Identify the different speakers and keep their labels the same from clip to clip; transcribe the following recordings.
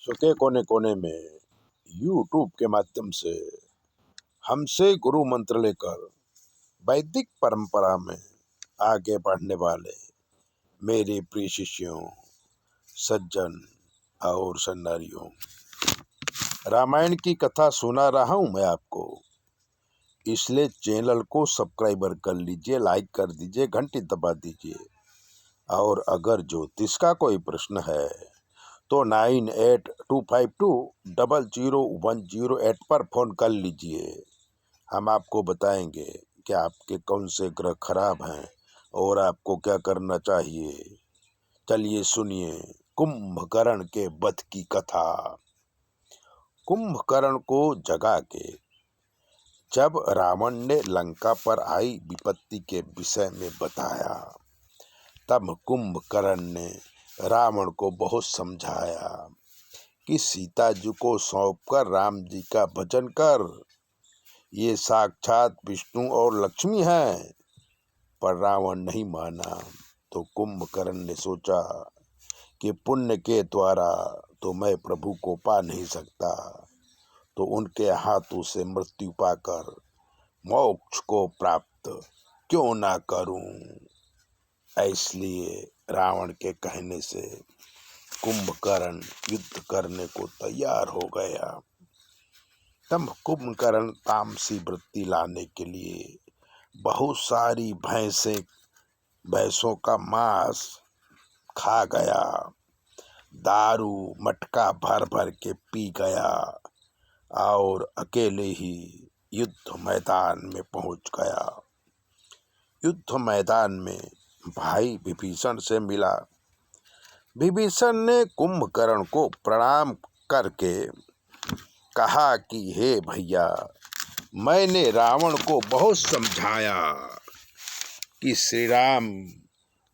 Speaker 1: के कोने कोने में यूट्यूब के माध्यम से हमसे गुरु मंत्र लेकर वैदिक परंपरा में आगे बढ़ने वाले मेरे प्रिय शिष्यों, सज्जन और सन्नारियों, रामायण की कथा सुना रहा हूं मैं आपको, इसलिए चैनल को सब्सक्राइबर कर लीजिए, लाइक कर दीजिए, घंटी दबा दीजिए। और अगर ज्योतिष का कोई प्रश्न है तो 9825200108 पर फोन कर लीजिए। हम आपको बताएंगे कि आपके कौन से ग्रह खराब हैं और आपको क्या करना चाहिए। चलिए सुनिए कुंभकर्ण के वध की कथा। कुंभकर्ण को जगा के जब रावण ने लंका पर आई विपत्ति के विषय में बताया, तब कुंभकर्ण ने रावण को बहुत समझाया कि सीता जी को सौंपकर राम जी का भजन कर, ये साक्षात विष्णु और लक्ष्मी हैं। पर रावण नहीं माना। तो कुंभकर्ण ने सोचा कि पुण्य के द्वारा तो मैं प्रभु को पा नहीं सकता, तो उनके हाथों से मृत्यु पाकर मोक्ष को प्राप्त क्यों ना करूं। इसलिए रावण के कहने से कुंभकर्ण युद्ध करने को तैयार हो गया। तब कुंभकर्ण तामसी वृत्ति लाने के लिए बहुत सारी भैंसों का मांस खा गया, दारू मटका भर भर के पी गया और अकेले ही युद्ध मैदान में पहुंच गया। युद्ध मैदान में भाई विभीषण से मिला। विभीषण ने कुंभकर्ण को प्रणाम करके कहा कि हे भैया, मैंने रावण को बहुत समझाया कि श्री राम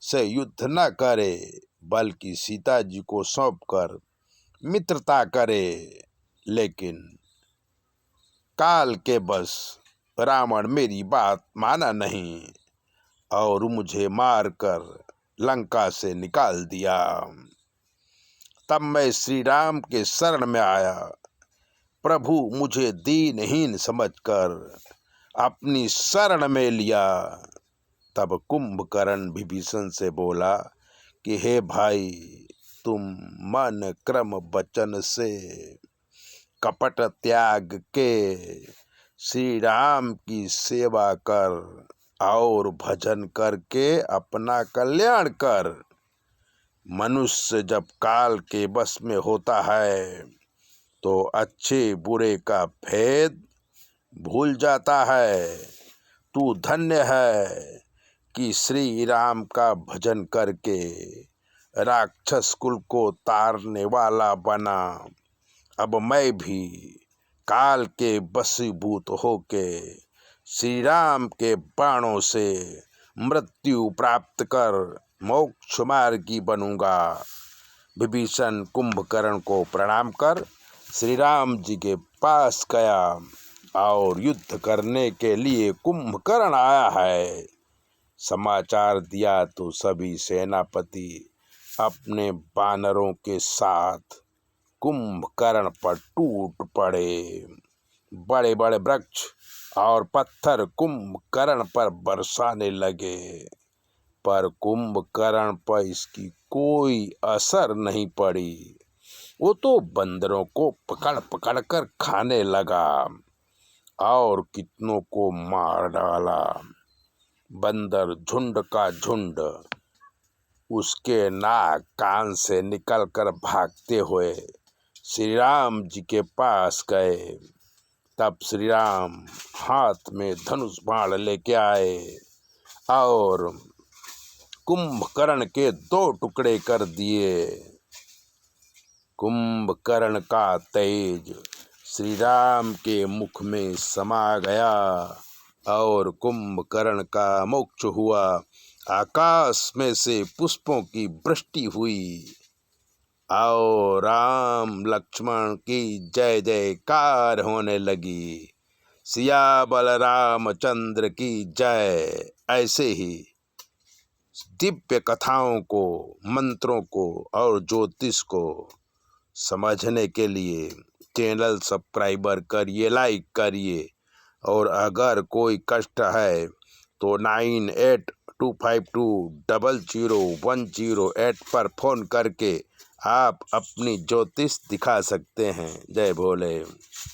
Speaker 1: से युद्ध न करे, बल्कि सीता जी को सौंपकर मित्रता करे, लेकिन काल के बस रावण मेरी बात माना नहीं और मुझे मारकर लंका से निकाल दिया। तब मैं श्री राम के शरण में आया। प्रभु मुझे दीनहीन समझकर अपनी शरण में लिया। तब कुंभकर्ण विभीषण से बोला कि हे भाई, तुम मन क्रम वचन से कपट त्याग के श्री राम की सेवा कर और भजन करके अपना कल्याण कर। मनुष्य जब काल के बस में होता है तो अच्छे बुरे का भेद भूल जाता है। तू धन्य है कि श्री राम का भजन करके राक्षस कुल को तारने वाला बना। अब मैं भी काल के वशीभूत होके श्री राम के बाणों से मृत्यु प्राप्त कर मोक्ष मार्गी बनूंगा। विभीषण कुंभकर्ण को प्रणाम कर श्री राम जी के पास गया और युद्ध करने के लिए कुंभकर्ण आया है। समाचार दिया तो सभी सेनापति अपने वानरों के साथ कुंभकर्ण पर टूट पड़े। बड़े बड़े वृक्ष और पत्थर कुंभकर्ण पर बरसाने लगे, पर कुंभकर्ण पर इसकी कोई असर नहीं पड़ी। वो तो बंदरों को पकड़ पकड़ कर खाने लगा और कितनों को मार डाला। बंदर झुंड का झुंड उसके नाक कान से निकलकर भागते हुए श्री राम जी के पास गए। तब श्री राम हाथ में धनुष बाण लेके आए और कुंभकर्ण के 2 टुकड़े कर दिए। कुंभकर्ण का तेज श्री राम के मुख में समा गया और कुंभकर्ण का मोक्ष हुआ। आकाश में से पुष्पों की वृष्टि हुई और राम लक्ष्मण की जय जयकार होने लगी। सिया बलरामचंद्र की जय। ऐसे ही दिव्य कथाओं को, मंत्रों को और ज्योतिष को समझने के लिए चैनल सब्सक्राइबर करिए, लाइक करिए। और अगर कोई कष्ट है तो 9825200108 पर फ़ोन करके आप अपनी ज्योतिष दिखा सकते हैं। जय भोले।